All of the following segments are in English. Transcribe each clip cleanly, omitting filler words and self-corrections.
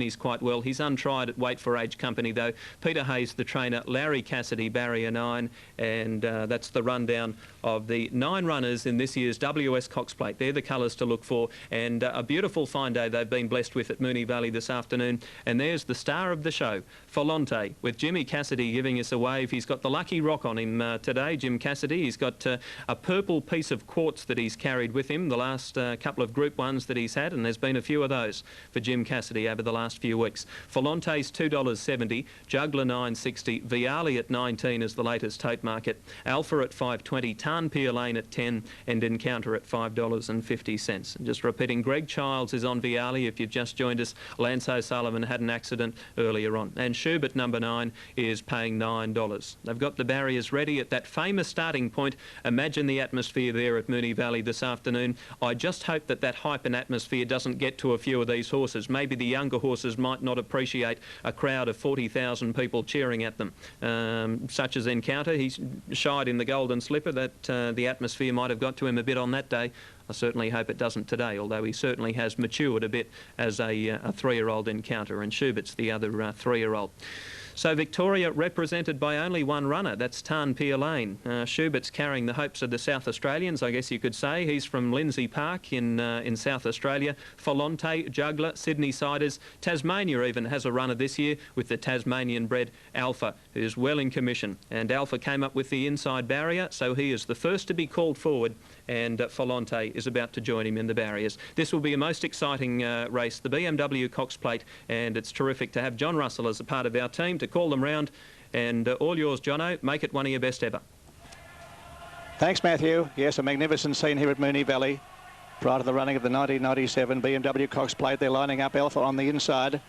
He's quite well. He's untried at Wait for Age Company, though. Peter Hayes, the trainer. Larry Cassidy, barrier 9. And that's the rundown of the 9 runners in this year's WS Cox Plate. They're the colours to look for. And a beautiful fine day they've been blessed with at Moonee Valley this afternoon. And there's the star of the show, Volante, with Jimmy Cassidy giving us a wave. He's got the lucky rock on him today, Jim Cassidy. He's got a purple piece of quartz that he's carried with him the last couple of Group 1s that he's had, and there's been a few of those for Jim Cassidy over the last few weeks. Volante's $2.70, Juggler $9.60, Viali at 19 is the latest tote market, Alpha at $5.20, Tarnpier Lane at 10, and Encounter at $5.50. And just repeating, Greg Childs is on Viali if you've just joined us. Lance O'Sullivan had an accident earlier on. And Schubert, number 9, is paying $9. They've got the barriers ready at that famous starting point. Imagine the atmosphere there at Moonee Valley this afternoon. I just hope that that hype and atmosphere doesn't get to a few of these horses. Maybe the younger horses might not appreciate a crowd of 40,000 people cheering at them, such as Encounter. He's shied in the Golden Slipper. That the atmosphere might have got to him a bit on that day. I certainly hope it doesn't today, although he certainly has matured a bit as a 3-year-old Encounter, and Schubert's the other 3-year-old. So Victoria represented by only one runner, that's Tarnpier Lane. Schubert's carrying the hopes of the South Australians, I guess you could say. He's from Lindsay Park in South Australia. Volante, Juggler, Sydney Siders. Tasmania even has a runner this year with the Tasmanian bred Alpha, who's well in commission. And Alpha came up with the inside barrier, so he is the first to be called forward, and Volante is about to join him in the barriers. This will be a most exciting race, the BMW Cox Plate, and it's terrific to have John Russell as a part of our team to call them round. And all yours, Jono. Make it one of your best ever. Thanks, Matthew. Yes, a magnificent scene here at Moonee Valley. Prior to the running of the 1997 BMW Cox Plate, they're lining up Alpha on the inside.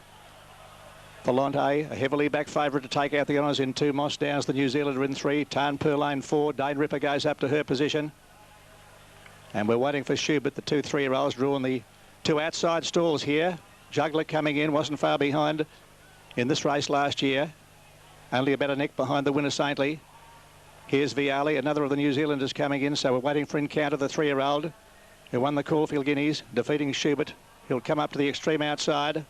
Volante, a heavily back favourite to take out the honours in 2. Moss Downs, the New Zealander, in 3. Tarnpier Lane 4. Dane Ripper goes up to her position. And we're waiting for Schubert, the 2 3-year-olds, drawing the 2 outside stalls here. Juggler coming in, wasn't far behind in this race last year. Only about a neck behind the winner, Saintly. Here's Viali, another of the New Zealanders coming in, so we're waiting for Encounter, the 3-year-old, who won the Caulfield Guineas, defeating Schubert. He'll come up to the extreme outside,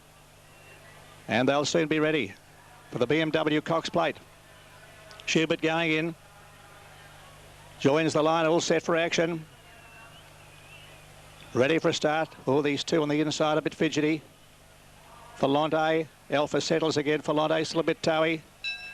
and they'll soon be ready for the BMW Cox Plate. Schubert going in, joins the line, all set for action. Ready for a start. All these 2 on the inside, a bit fidgety. Volante, Alpha settles again. Volante still a bit towy.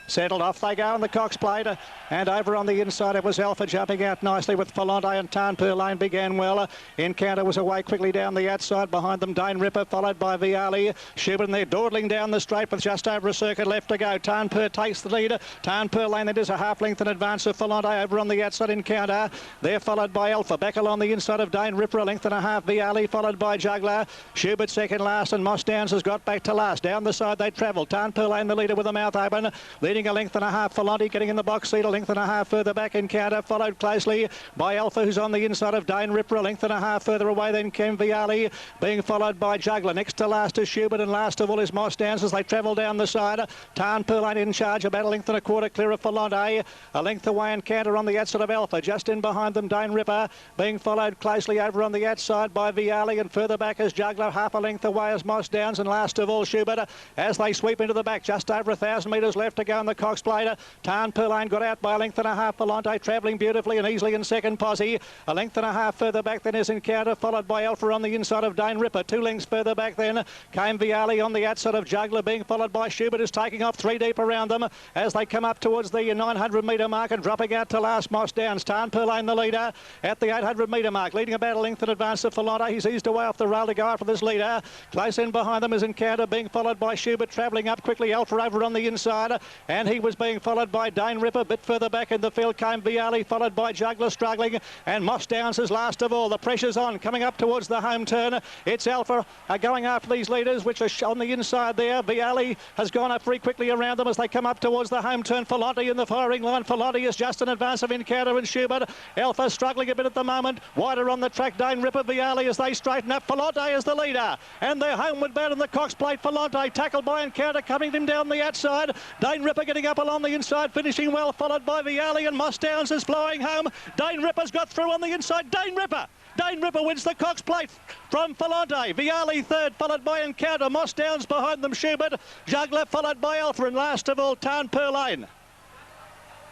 Settled, off they go on the Cox Plate, and over on the inside it was Alpha jumping out nicely with Volante, and Tarnpier Lane began well. Encounter was away quickly down the outside. Behind them Dane Ripper, followed by Viali. Schubert, and they're dawdling down the straight with just over a circuit left to go. Tarnpier takes the lead. Tarnpier Lane, that is a half length in advance of Volante. Over on the outside, Encounter. They're followed by Alpha. Back along the inside of Dane Ripper, a length and a half. Viali followed by Juggler. Schubert second last, and Moss Downs has got back to last. Down the side they travel. Tarnpier Lane the leader with the mouth open. Leading a length and a half. Volante getting in the box seat, a length and a half further back. Encounter followed closely by Alpha, who's on the inside of Dane Ripper, a length and a half further away than Ken Viali, being followed by Juggler. Next to last is Schubert, and last of all is Moss Downs as they travel down the side. Tarnpier Lane in charge, about a length and a quarter clear of Volante. A length away Encounter on the outside of Alpha. Just in behind them Dane Ripper, being followed closely over on the outside by Viali, and further back is Juggler, half a length away as Moss Downs, and last of all Schubert as they sweep into the back. Just over 1,000 metres left to go in the Cox Plate. Tarnpier Lane got out by a length and a half. Volante travelling beautifully and easily in second posse. A length and a half further back then is Encounter, followed by Alpha on the inside of Dane Ripper. 2 lengths further back then came Viali on the outside of Juggler, being followed by Schubert, who's taking off 3 deep around them as they come up towards the 900 metre mark, and dropping out to last Moss Downs. Tarnpier Lane the leader at the 800 metre mark, leading about a length in advance of Volante. He's eased away off the rail to go after this leader. Close in behind them is Encounter, being followed by Schubert, travelling up quickly. Alpha over on the inside, and he was being followed by Dane Ripper. A bit further back in the field came Viali, followed by Juggler struggling, and Moss Downs is last of all. The pressure's on, coming up towards the home turn. It's Alpha going after these leaders, which are on the inside there. Viali has gone up very quickly around them as they come up towards the home turn. Volante in the firing line. Volante is just in advance of Encounter and Schubert. Alpha struggling a bit at the moment. Wider on the track, Dane Ripper, Viali as they straighten up. Volante is the leader, and they're homeward bound in the Cox Plate. Volante tackled by Encounter, coming him down the outside. Dane Ripper getting up along the inside, finishing well, followed by Viali, and Moss Downs is flying home. Dane Ripper's got through on the inside. Dane Ripper wins the Cox Plate from Falante. Viali third, followed by Encounter. Moss Downs behind them, Schubert. Juggler followed by Alpha, and last of all, Tarn Purlane.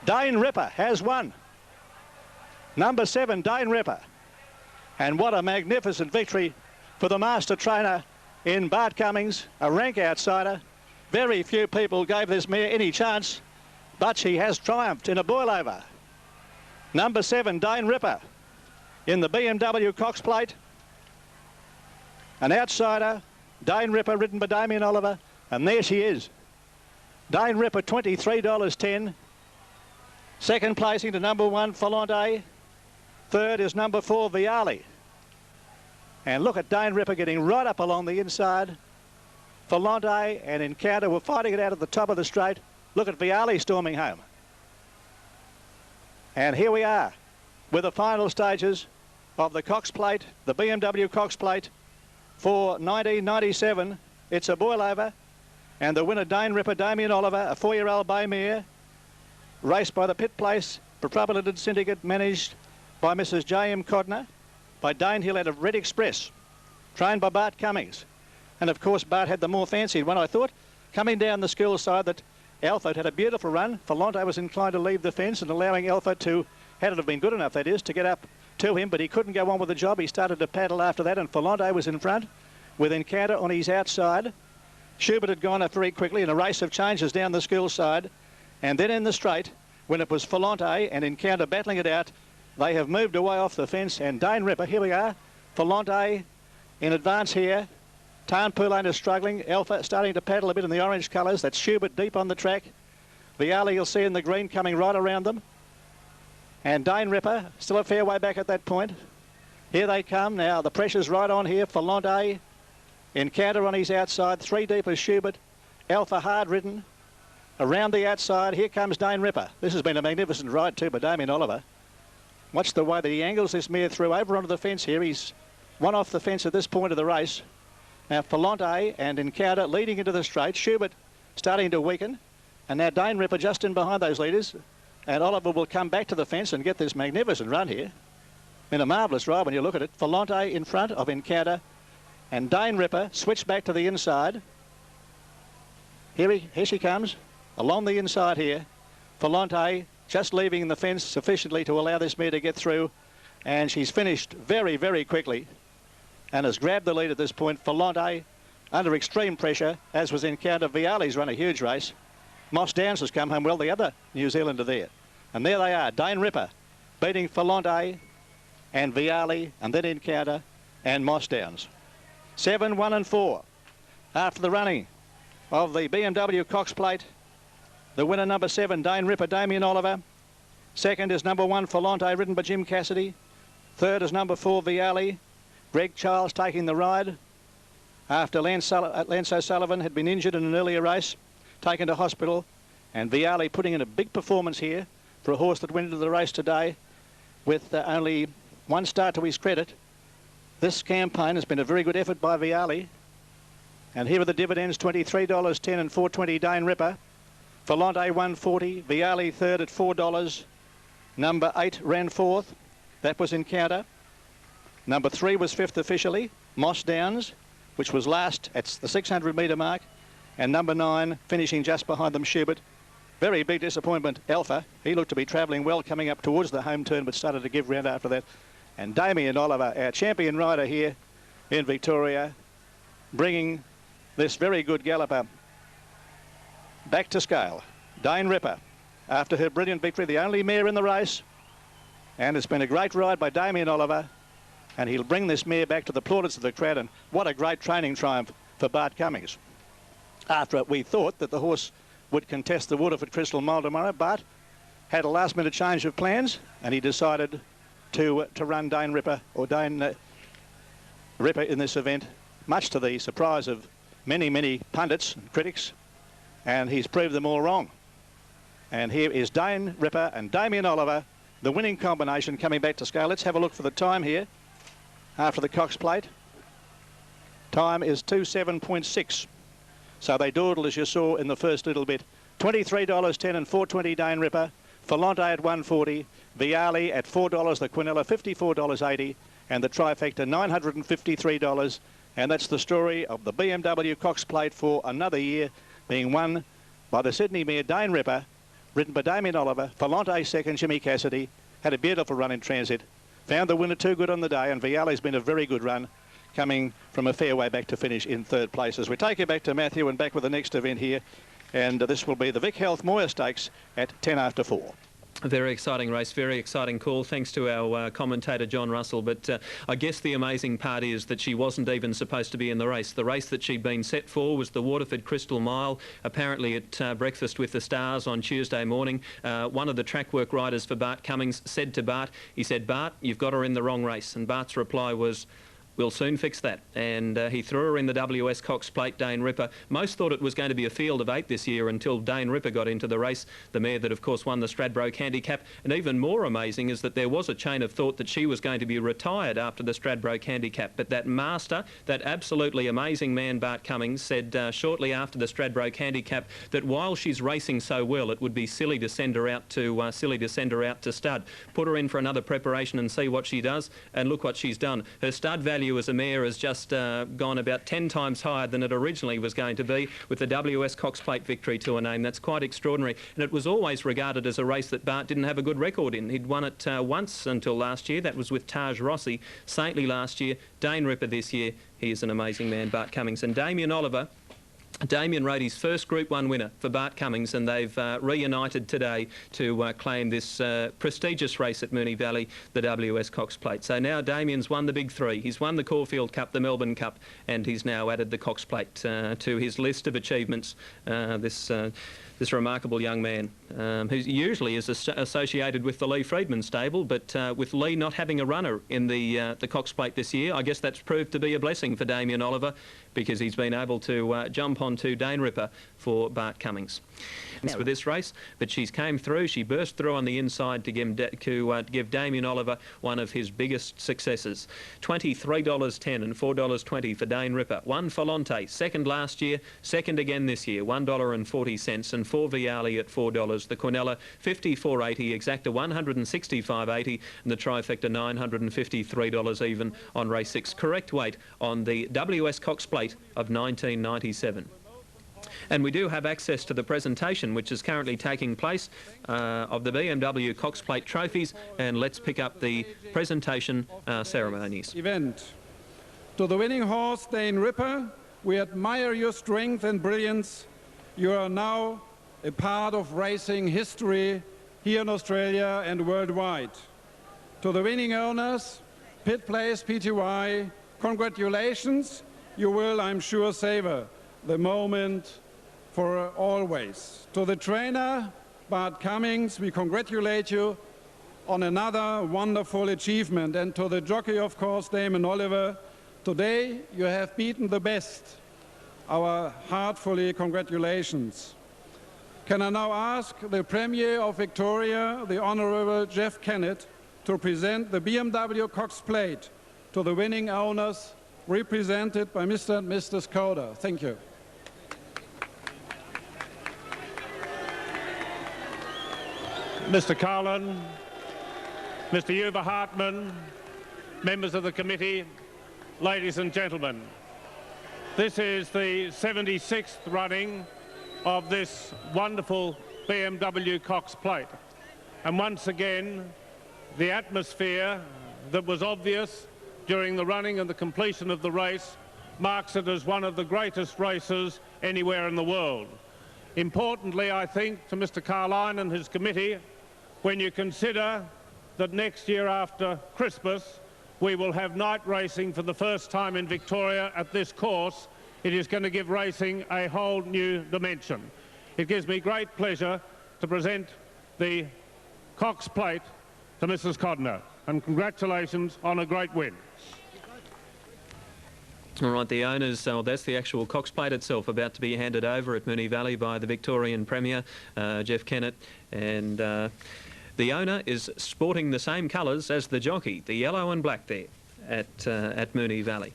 Dane Ripper has won. Number 7, Dane Ripper. And what a magnificent victory for the master trainer in Bart Cummings, a rank outsider. Very few people gave this mare any chance, but she has triumphed in a boil-over. Number 7, Dane Ripper, in the BMW Cox Plate. An outsider, Dane Ripper, ridden by Damien Oliver, and there she is. Dane Ripper, $23.10. Second placing to number 1, Falante. Third is number 4, Viali. And look at Dane Ripper getting right up along the inside. Falante and Encounter were fighting it out at the top of the straight. Look at Viali storming home. And here we are with the final stages of the Cox Plate, the BMW Cox Plate for 1997. It's a boil-over, and the winner, Dane Ripper, Damien Oliver, a 4-year-old bay mare, raced by the Pit Place Proper Limited Syndicate, managed by Mrs. J.M. Codner, by Dane Hill out of Red Express, trained by Bart Cummings. And of course, Bart had the more fancied one, I thought, coming down the school side, that Alpha had a beautiful run. Falante was inclined to leave the fence and allowing Alpha to, had it have been good enough, that is, to get up to him, but he couldn't go on with the job. He started to paddle after that, and Falante was in front with Encounter on his outside. Schubert had gone up very quickly in a race of changes down the school side, and then in the straight, when it was Falante and Encounter battling it out, they have moved away off the fence, and Dane Ripper, here we are, Falante in advance here. Tarn Purlane is struggling. Alpha starting to paddle a bit in the orange colours. That's Schubert deep on the track. Viali you'll see in the green coming right around them. And Dane Ripper, still a fair way back at that point. Here they come now. The pressure's right on here. Falante, Encounter on his outside. 3 deep is Schubert. Alpha hard ridden. Around the outside, here comes Dane Ripper. This has been a magnificent ride too by Damien Oliver. Watch the way that he angles this mare through over onto the fence here. He's one off the fence at this point of the race. Now Falante and Encounter leading into the straight. Schubert starting to weaken. And now Dane Ripper just in behind those leaders. And Oliver will come back to the fence and get this magnificent run here. Been a marvellous ride when you look at it. Falante in front of Encounter. And Dane Ripper switched back to the inside. Here she comes. Along the inside here. Falante just leaving the fence sufficiently to allow this mare to get through. And she's finished very, very quickly and has grabbed the lead at this point. Falante under extreme pressure, as was Encounter. Viali's run a huge race. Moss Downs has come home well, the other New Zealander there. And there they are, Dane Ripper beating Falante and Viali, and then Encounter and Moss Downs. 7, 1 and 4 after the running of the BMW Cox Plate. The winner, number 7, Dane Ripper, Damien Oliver. Second is number 1, Falante, ridden by Jim Cassidy. Third is number 4, Viali. Greg Charles taking the ride after Lance O'Sullivan had been injured in an earlier race, taken to hospital. And Viali putting in a big performance here for a horse that went into the race today with only 1 start to his credit. This campaign has been a very good effort by Viali. And here are the dividends, $23.10 and $4.20 Dane Ripper. Falante $1.40, Viali third at $4. Number 8 ran fourth. That was Encounter. Number 3 was fifth officially, Moss Downs, which was last at the 600-metre mark. And number 9 finishing just behind them, Schubert. Very big disappointment, Alpha. He looked to be travelling well coming up towards the home turn, but started to give round after that. And Damien Oliver, our champion rider here in Victoria, bringing this very good galloper back to scale. Dane Ripper, after her brilliant victory, the only mare in the race. And it's been a great ride by Damien Oliver. And he'll bring this mare back to the plaudits of the crowd. And what a great training triumph for Bart Cummings. After we thought that the horse would contest the Waterford Crystal Mile tomorrow, Bart had a last-minute change of plans, and he decided to run Dane Ripper, or Dane Ripper in this event, much to the surprise of many, many pundits and critics. And he's proved them all wrong. And here is Dane Ripper and Damien Oliver, the winning combination, coming back to scale. Let's have a look for the time here after the Cox Plate. Time is 2:07.6. So they dawdle, as you saw in the first little bit $23.10 and $4.20 Dane Ripper. Falante at $1.40. Viali at $4. The Quinella $54.80. And the trifecta $953. And that's the story of the BMW Cox Plate for another year, being won by the Sydney mare Dane Ripper, ridden by Damien Oliver. Falante second, Jimmy Cassidy. Had a beautiful run in transit. Found the winner too good on the day, and Viali's been a very good run, coming from a fair way back to finish in third place. As we take you back to Matthew and back with the next event here, and this will be the Vic Health Moir Stakes at 10 after 4. A very exciting race, very exciting call. Thanks to our commentator, John Russell. But I guess the amazing part is that she wasn't even supposed to be in the race. The race that she'd been set for was the Waterford Crystal Mile, apparently at Breakfast with the Stars on Tuesday morning. One of the track work riders for Bart Cummings said to Bart, he said, "Bart, you've got her in the wrong race." And Bart's reply was, "We'll soon fix that." And he threw her in the WS Cox Plate, Dane Ripper. Most thought it was going to be a field of 8 this year until Dane Ripper got into the race, the mare that, of course, won the Stradbroke Handicap. And even more amazing is that there was a chain of thought that she was going to be retired after the Stradbroke Handicap. But that master, that absolutely amazing man, Bart Cummings, said shortly after the Stradbroke Handicap that while she's racing so well, it would be silly to send her out to stud. Put her in for another preparation and see what she does. And look what she's done. Her stud value as a mare has just gone about 10 times higher than it originally was going to be, with the WS Cox Plate victory to her name. That's quite extraordinary. And it was always regarded as a race that Bart didn't have a good record in. He'd won it once until last year. That was with Taj Rossi. Saintly last year. Dane Ripper this year. He is an amazing man, Bart Cummings. And Damien Oliver, Damien rode his first Group 1 winner for Bart Cummings, and they've reunited today to claim this prestigious race at Moonee Valley, the WS Cox Plate. So now Damien's won the big 3. He's won the Caulfield Cup, the Melbourne Cup, and he's now added the Cox Plate to his list of achievements. This remarkable young man, who usually is associated with the Lee Friedman stable, but with Lee not having a runner in the Cox Plate this year, I guess that's proved to be a blessing for Damien Oliver, because he's been able to jump onto Dane Ripper for Bart Cummings. For this race, but she's came through. She burst through on the inside to give Damien Oliver one of his biggest successes. $23.10 and $4.20 for Dane Ripper. One Falante, second last year, second again this year, $1.40, and 4 Viali at $4. The Quinella $54.80, Exacta $165.80, and the trifecta $953 even on race 6. Correct weight on the WS Cox Plate of 1997. And we do have access to the presentation, which is currently taking place, of the BMW Cox Plate trophies, and let's pick up the presentation ceremonies. Event. To the winning horse, Dane Ripper, we admire your strength and brilliance. You are now a part of racing history here in Australia and worldwide. To the winning owners, Pit Place Pty, congratulations. You will, I'm sure, savor the moment for always. To the trainer, Bart Cummings, we congratulate you on another wonderful achievement. And to the jockey, of course, Damien Oliver, today you have beaten the best. Our heartfully congratulations. Can I now ask the Premier of Victoria, the Honourable Jeff Kennett, to present the BMW Cox Plate to the winning owners, represented by Mr. and Mrs. Coder. Thank you. Mr. Carlin, Mr. Yuva Hartman, members of the committee, ladies and gentlemen. This is the 76th running of this wonderful BMW Cox Plate. And once again, the atmosphere that was obvious during the running and the completion of the race marks it as one of the greatest races anywhere in the world. Importantly, I think, to Mr. Carline and his committee, when you consider that next year after Christmas we will have night racing for the first time in Victoria at this course, it is going to give racing a whole new dimension. It gives me great pleasure to present the Cox Plate to Mrs. Codner, and congratulations on a great win. All right, the owners, that's the actual Cox Plate itself, about to be handed over at Moonee Valley by the Victorian Premier, Jeff Kennett, and the owner is sporting the same colours as the jockey, the yellow and black there at Moonee Valley.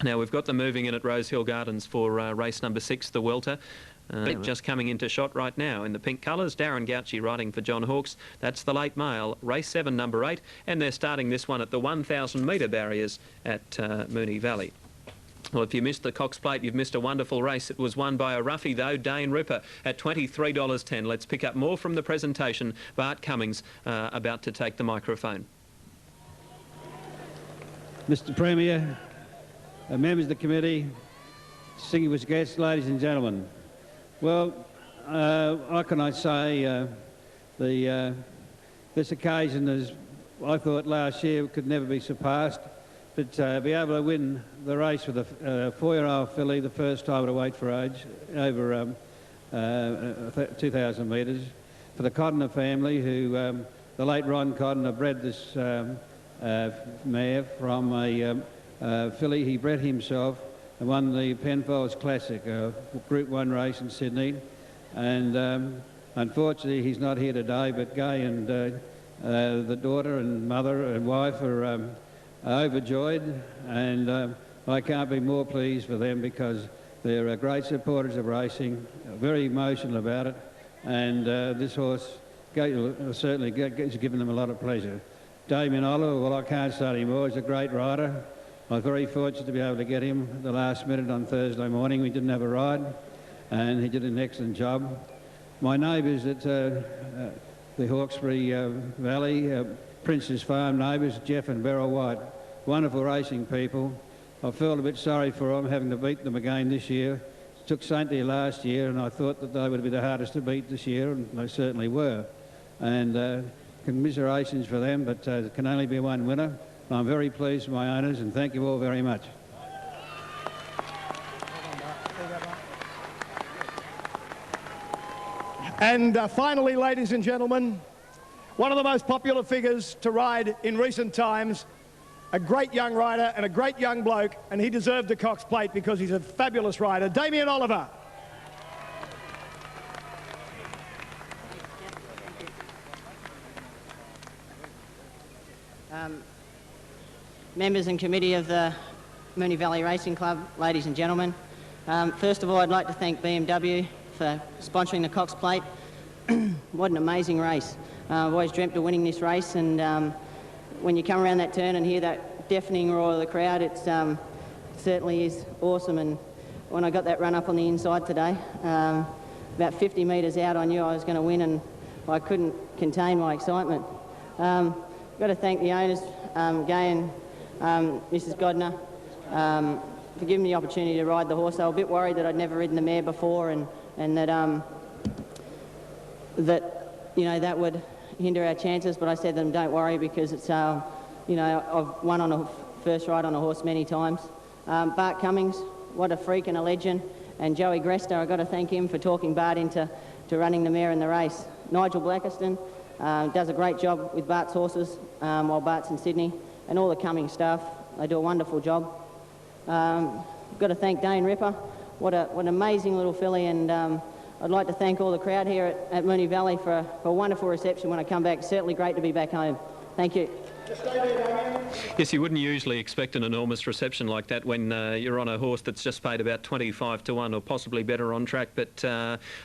Now, we've got them moving in at Rosehill Gardens for race number 6, the Welter. Just coming into shot right now in the pink colours. Darren Gauci riding for John Hawkes. That's the late male, race 7, number 8, and they're starting this one at the 1,000 metre barriers at Moonee Valley. Well, if you missed the Cox Plate, you've missed a wonderful race. It was won by a roughie, though, Dane Ripper, at $23.10. Let's pick up more from the presentation. Bart Cummings about to take the microphone. Mr Premier, members of the committee, distinguished guests, ladies and gentlemen. Well, what can I say? This occasion, as I thought last year, could never be surpassed. But be able to win the race with a 4-year-old filly the first time at a weight for age over 2,000 metres for the Codner family, who the late Ron Codner bred this mare from a filly he bred himself and won the Penfolds Classic, Group 1 race in Sydney. And unfortunately he's not here today, but Gay and the daughter and mother and wife are overjoyed, and I can't be more pleased for them because they're great supporters of racing, very emotional about it, and this horse certainly has given them a lot of pleasure. Damien Oliver, well, I can't say anymore, he's a great rider. I was very fortunate to be able to get him at the last minute on Thursday morning. We didn't have a ride, and he did an excellent job. My neighbours at the Hawkesbury Valley, Prince's Farm neighbours, Jeff and Beryl White, wonderful racing people. I felt a bit sorry for them, having to beat them again this year. It took Saintly last year, and I thought that they would be the hardest to beat this year, and they certainly were. And commiserations for them, but there can only be one winner. I'm very pleased with my owners, and thank you all very much. And finally, ladies and gentlemen, one of the most popular figures to ride in recent times, a great young rider and a great young bloke, and he deserved the Cox Plate because he's a fabulous rider, Damien Oliver. Members and committee of the Moonee Valley Racing Club, ladies and gentlemen. First of all, I'd like to thank BMW for sponsoring the Cox Plate. What an amazing race. I've always dreamt of winning this race, and when you come around that turn and hear that deafening roar of the crowd, it certainly is awesome. And when I got that run up on the inside today, about 50 metres out, I knew I was going to win, and I couldn't contain my excitement. I've got to thank the owners, Gay and Mrs. Godner, for giving me the opportunity to ride the horse. They were a bit worried that I'd never ridden the mare before, and that that would hinder our chances. But I said to them, don't worry, because it's I've won on a first ride on a horse many times. Bart Cummings, what a freak and a legend, and Joey Grester, I've got to thank him for talking Bart into running the mare in the race. Nigel Blackiston does a great job with Bart's horses while Bart's in Sydney, and all the Cummings staff, they do a wonderful job. I've got to thank Dane Ripper. What an amazing little filly, and I'd like to thank all the crowd here at Moonee Valley for a wonderful reception when I come back. Certainly great to be back home. Thank you. Yes, you wouldn't usually expect an enormous reception like that when you're on a horse that's just paid about 25 to 1 or possibly better on track, but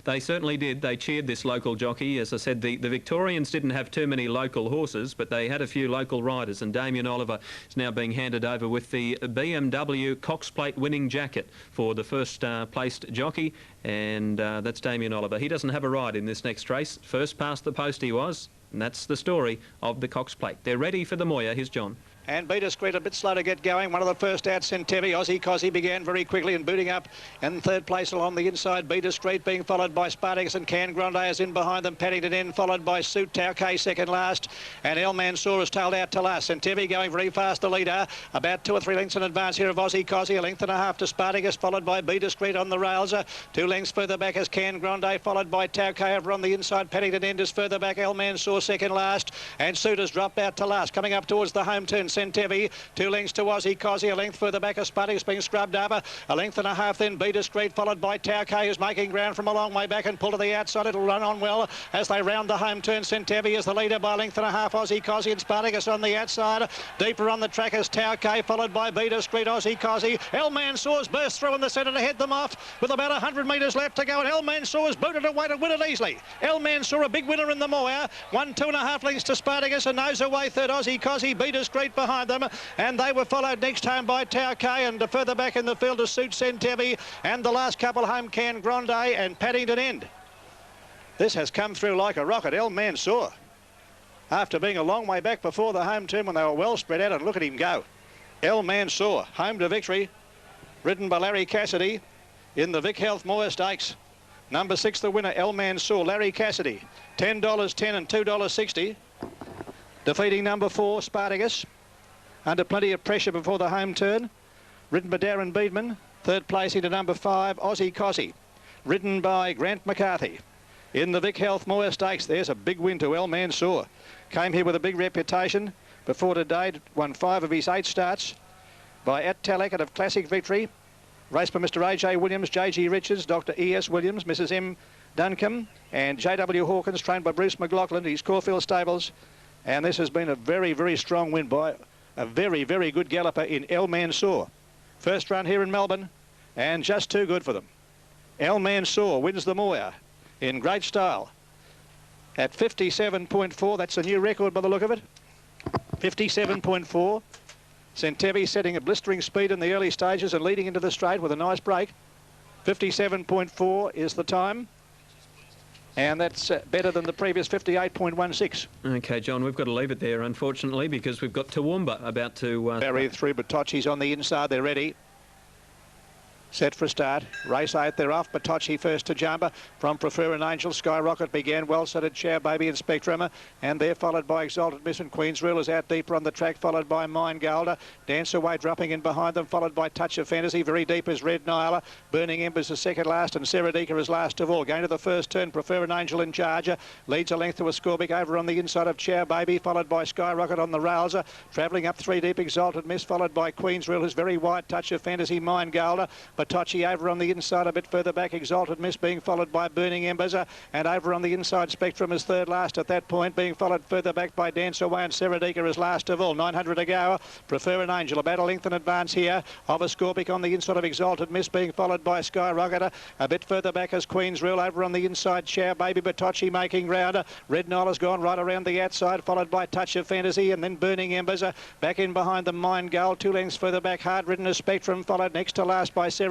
they certainly did. They cheered this local jockey. As I said, the Victorians didn't have too many local horses, but they had a few local riders, and Damien Oliver is now being handed over with the BMW Cox Plate winning jacket for the first placed jockey, and that's Damien Oliver. He doesn't have a ride in this next race. First past the post he was. And that's the story of the Cox Plate. They're ready for the Moir. Here's John. And Be Discreet a bit slow to get going. One of the first out, Centevi. Aussie Cozzy began very quickly and booting up. And third place along the inside, Be Discreet, being followed by Spartacus and Can Grande is in behind them. Paddington in, followed by Suit Tauke second last. And El Mansour is tailed out to last. Centevi going very fast, the leader. About 2 or 3 lengths in advance here of Aussie Cozzy. A length and a half to Spartacus, followed by Be Discreet on the rails. 2 lengths further back is Can Grande, followed by Tauke over on the inside. Paddington in is further back. El Mansour second last. And Suit has dropped out to last. Coming up towards the home turn. Centevi. 2 lengths to Aussie Cozzy. A length further back, Spartacus being scrubbed over. A length and a half then Be Discreet, followed by Tauke, who's making ground from a long way back and pull to the outside. It'll run on well as they round the home turn. Centevi is the leader by a length and a half. Aussie Cozzy and Spartacus on the outside. Deeper on the track is Tauke, followed by Be Discreet, Aussie Cozzy. El Mansour's burst through in the centre to head them off with about 100 metres left to go, and El Mansour's booted away to win it easily. El Mansour, a big winner in the Moir. 1 2.5 lengths to Spartacus, and nose away third Aussie Cozzy. Be Discreet behind them, and they were followed next home by Tauke, and further back in the field to Suit Centevi, and the last couple home Can Grande and Paddington End. This has come through like a rocket. El Mansour, after being a long way back before the home turn when they were well spread out, and look at him go. El Mansour, home to victory, ridden by Larry Cassidy in the Vic Health Moir Stakes. Number 6, the winner, El Mansour. Larry Cassidy, $10.10 and $2.60. Defeating number 4, Spartacus, under plenty of pressure before the home turn. Ridden by Darren Beedman. Third place into number 5, Aussie Cozzy, ridden by Grant McCarthy. In the Vic Health Moir Stakes, there's a big win to El Mansour. Came here with a big reputation. Before today, won 5 of his 8 starts by At Talek of Classic Victory. Raced by Mr. A.J. Williams, J.G. Richards, Dr. E.S. Williams, Mrs. M. Duncombe, and J.W. Hawkins, trained by Bruce McLaughlin, his Caulfield Stables. And this has been a very, very strong win by a very, very good galloper in El Mansour. First run here in Melbourne, and just too good for them. El Mansour wins the Moir in great style at 57.4. That's a new record by the look of it. 57.4. Centevi setting a blistering speed in the early stages and leading into the straight with a nice break. 57.4 is the time. And that's better than the previous 58.16. OK, John, we've got to leave it there, unfortunately, because we've got Toowoomba about to... Barry through, Batocchi's on the inside. They're ready. Set for a start. Race 8, they're off. Batocchi first to Jumper from Prefer an Angel. Skyrocket began well. So did Chow Baby and Spectrum. And they're followed by Exalted Miss and Queen's Rule is out deeper on the track, followed by Mine Golder. Dance Away dropping in behind them, followed by Touch of Fantasy. Very deep is Red Nyla. Burning Embers is second last, and Seradika is last of all. Going to the first turn, Prefer an Angel in charge. Leads a length to a Scorbic over on the inside of Chow Baby, followed by Skyrocket on the rails. Travelling up 3 deep, Exalted Miss, followed by Queen's Rule, who's very wide. Touch of Fantasy, Mine Golder. Batocchi over on the inside a bit further back, Exalted Miss being followed by Burning Embers, and over on the inside Spectrum is third last at that point, being followed further back by Dance Away, and Seradika is last of all. 900 to go. Prefer an Angel about a length in advance here of a Scorpic on the inside of Exalted Miss, being followed by Skyrocket. A bit further back as Queen's Rule. Over on the inside, Chow Baby, Batocchi making ground. Red Nyla's gone right around the outside, followed by Touch of Fantasy, and then Burning Embers. Back in behind them, Mine Gold. 2 lengths further back, Hard Ridden as Spectrum, followed next to last by Seradika.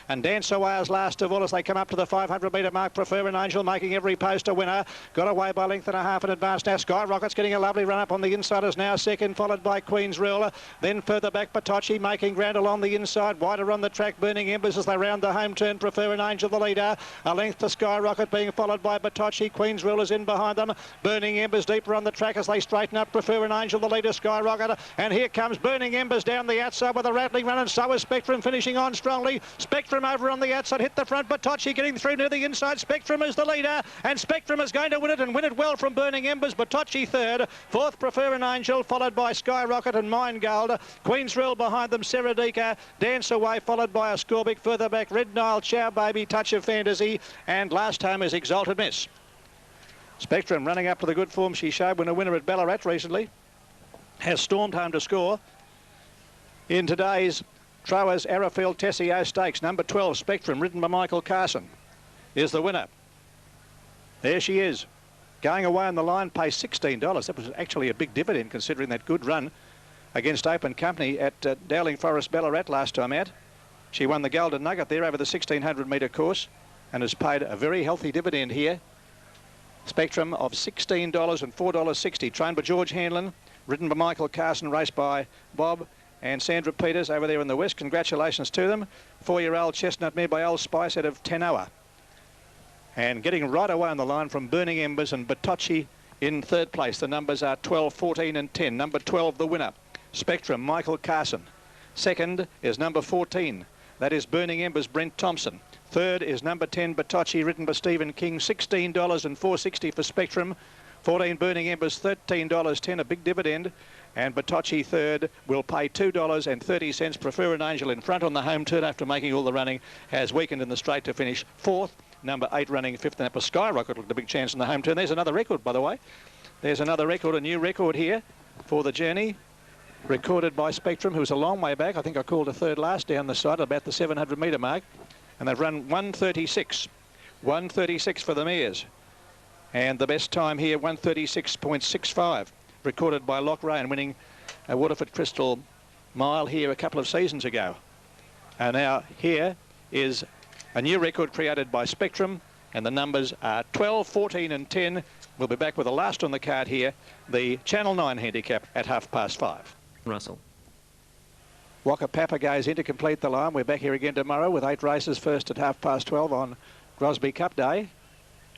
And Dance Away is last of all as they come up to the 500 metre mark. Prefer an Angel making every post a winner. Got away by a length and a half in advance now. Skyrocket's getting a lovely run up on the inside, is now second, followed by Queen's Rule. Then further back, Batocchi making ground along the inside. Wider on the track, Burning Embers as they round the home turn. Prefer an Angel the leader. A length to Skyrocket being followed by Batocchi. Queen's Rule is in behind them. Burning Embers deeper on the track as they straighten up. Prefer an Angel the leader, Skyrocket. And here comes Burning Embers down the outside with a rattling run, and so is Spectrum finishing on strongly. Spectrum over on the outside, hit the front. Batocchi getting through to the inside. Spectrum is the leader, and Spectrum is going to win it, and win it well from Burning Embers. Batocchi third. Fourth, Prefer an Angel, followed by Skyrocket and Mine Gold. Queen's Rule behind them, Seradika. Dance Away, followed by a Scorbic. Further back, Red Nile, Chow Baby, Touch of Fantasy, and last home is Exalted Miss. Spectrum running up to the good form she showed when a winner at Ballarat recently. Has stormed home to score in today's Trowers Arrowfield Tessio Stakes. Number 12, Spectrum, ridden by Michael Carson, is the winner. There she is. Going away on the line, pays $16. That was actually a big dividend considering that good run against Open Company at Dowling Forest Ballarat last time out. She won the Golden Nugget there over the 1600 metre course and has paid a very healthy dividend here. Spectrum of $16 and $4.60. Trained by George Hanlon, ridden by Michael Carson, raced by Bob and Sandra Peters over there in the west. Congratulations to them. 4-year-old Chestnut mare by Old Spice out of Tanoa. And getting right away on the line from Burning Embers and Batocchi in third place. The numbers are 12, 14 and 10. Number 12, the winner, Spectrum, Michael Carson. Second is number 14. That is Burning Embers, Brent Thompson. Third is number 10, Batocchi, ridden by Stephen King. $16 and $4.60 for Spectrum. 14 Burning Embers, $13.10, a big dividend. And Batocci third will pay $2.30. Prefer an Angel in front on the home turn after making all the running has weakened in the straight to finish fourth. Number 8 running fifth, and that was Skyrocket looked a big chance in the home turn. There's another record, by the way. There's another record, a new record here for the journey, recorded by Spectrum, who's a long way back. I think I called a third last down the side, about the 700-metre mark. And they've run 1:36. 1:36 for the mares. And the best time here, 1:36.65, recorded by Loch Rayan, winning a Waterford Crystal Mile here a couple of seasons ago. And now here is a new record created by Spectrum, and the numbers are 12, 14 and 10. We'll be back with the last on the card here, the Channel 9 handicap at 5:30. Russell. Waka Papa goes in to complete the line. We're back here again tomorrow with 8 races, first at 12:30 on Grosby Cup Day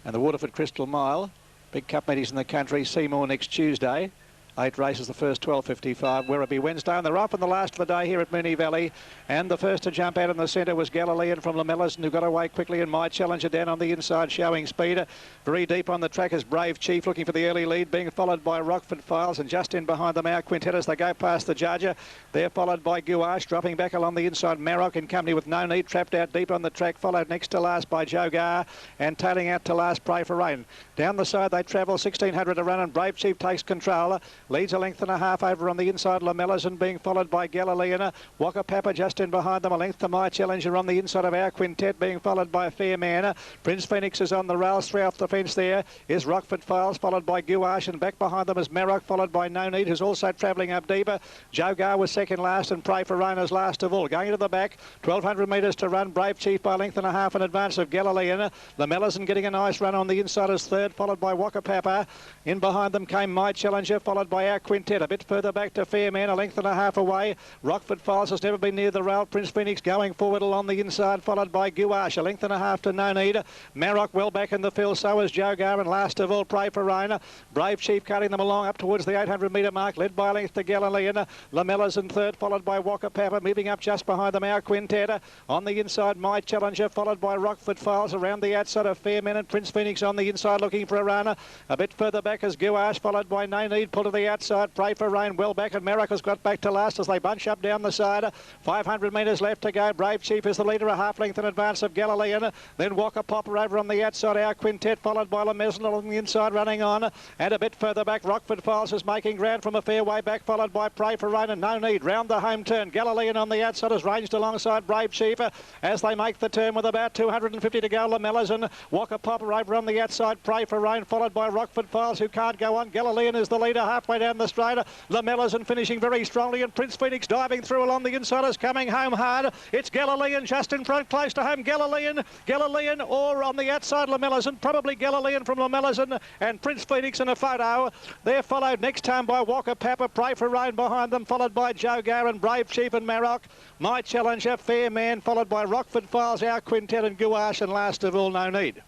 and the Waterford Crystal Mile. Big cup meetings in the country, Seymour next Tuesday. 8 races, the first 12:55, Werribee Wednesday. And they're off in the last of the day here at Moonee Valley. And the first to jump out in the centre was Galilean from Lamellas, who got away quickly, and My Challenger down on the inside showing speed. Very deep on the track is Brave Chief looking for the early lead, being followed by Rockford Files, and just in behind them our Quintet as they go past the Judger. They're followed by Gouache, dropping back along the inside. Maroc in company with No Need, trapped out deep on the track, followed next to last by Joe Gar, and tailing out to last Pray for Rain. Down the side they travel 1600 to run, and Brave Chief takes control, leads a length and a half over on the inside. Lamellas, and being followed by Galilean. Waka Papa just in behind them, a length to My Challenger on the inside of our Quintet, being followed by Fair Man. Prince Phoenix is on the rails, 3 off the fence. There is Rockford Files, followed by Gouache, and back behind them is Maroc, followed by No Need, who's also travelling up deeper. Joe Gar was second last, and Pray for Rain is last of all. Going to the back, 1200 metres to run. Brave Chief by a length and a half in advance of Galilean. Lamellas, and getting a nice run on the inside is third, followed by Waka Papa. In behind them came My Challenger, followed by our Quintet. A bit further back to Fair Man, a length and a half away. Rockford Files has never been near the rail. Prince Phoenix going forward along the inside, followed by Gouache, a length and a half to No Need. Maroc well back in the field, so is Joe Gar, and last of all Pray for Rain. Brave Chief cutting them along up towards the 800 metre mark, led by a length to Galilean. Lamellas in third, followed by Waka Papa. Moving up just behind them our Quintet. On the inside My Challenger, followed by Rockford Files. Around the outside of Fair Man, and Prince Phoenix on the inside looking for a runner. A bit further back is Gouache, followed by No Need. Pull to the outside, Pray for Rain well back, and Maroc has got back to last as they bunch up down the side. 500 metres left to go. Brave Chief is the leader, a half length in advance of Galilean. Then Waka Papa over on the outside, our Quintet, followed by Lamellas along the inside running on. And a bit further back, Rockford Files is making ground from a fair way back, followed by Pray for Rain, and No Need. Round the home turn, Galilean on the outside is ranged alongside Brave Chief as they make the turn with about 250 to go. Lamellas and Waka Papa over on the outside, Pray for Rain, followed by Rockford Files, who can't go on. Galilean is the leader halfway down the straight. Lamellas and finishing very strongly, and Prince Phoenix diving through along the inside is coming home hard. It's Galilean just in front, close to home. Galilean, or on the outside Lamellas, and probably Galilean from Lamellas, and Prince Phoenix in a photo. They're followed next time by Waka Papa, Pray for Rain behind them, followed by Joe Gar and Brave Chief and Maroc. My Challenger, Fair Man, followed by Rockford Files, our Quintet, and Gouache, and last of all No Need.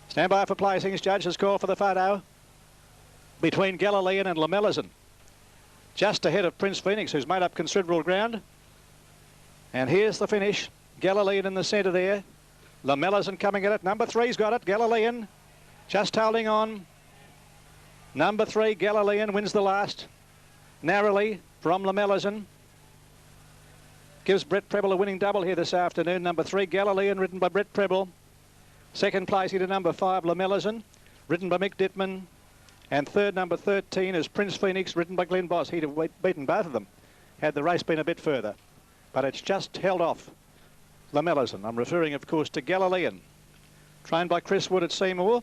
Stand by for placings. Judges call for the photo between Galilean and Lamellas, just ahead of Prince Phoenix, who's made up considerable ground. And here's the finish. Galilean in the centre there. Lamellas coming at it. Number 3's got it. Galilean just holding on. Number 3, Galilean, wins the last narrowly from Lamellas. Gives Brett Preble a winning double here this afternoon. Number 3, Galilean, ridden by Brett Preble. Second place here to number 5, Lamellas, ridden by Mick Dittman. And third, number 13, is Prince Phoenix, ridden by Glenn Boss. He'd have beaten both of them had the race been a bit further. But it's just held off Lamellas. I'm referring, of course, to Galilean. Trained by Chris Wood at Seymour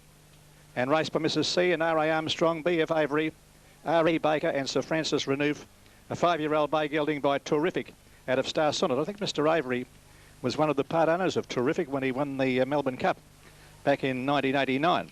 and raced by Mrs. C and R.A. Armstrong, B.F. Avery, R.E. Baker and Sir Francis Renouf. A 5-year-old bay gelding by Terrific out of Star Sonnet. I think Mr. Avery was one of the part owners of Terrific when he won the Melbourne Cup back in 1989.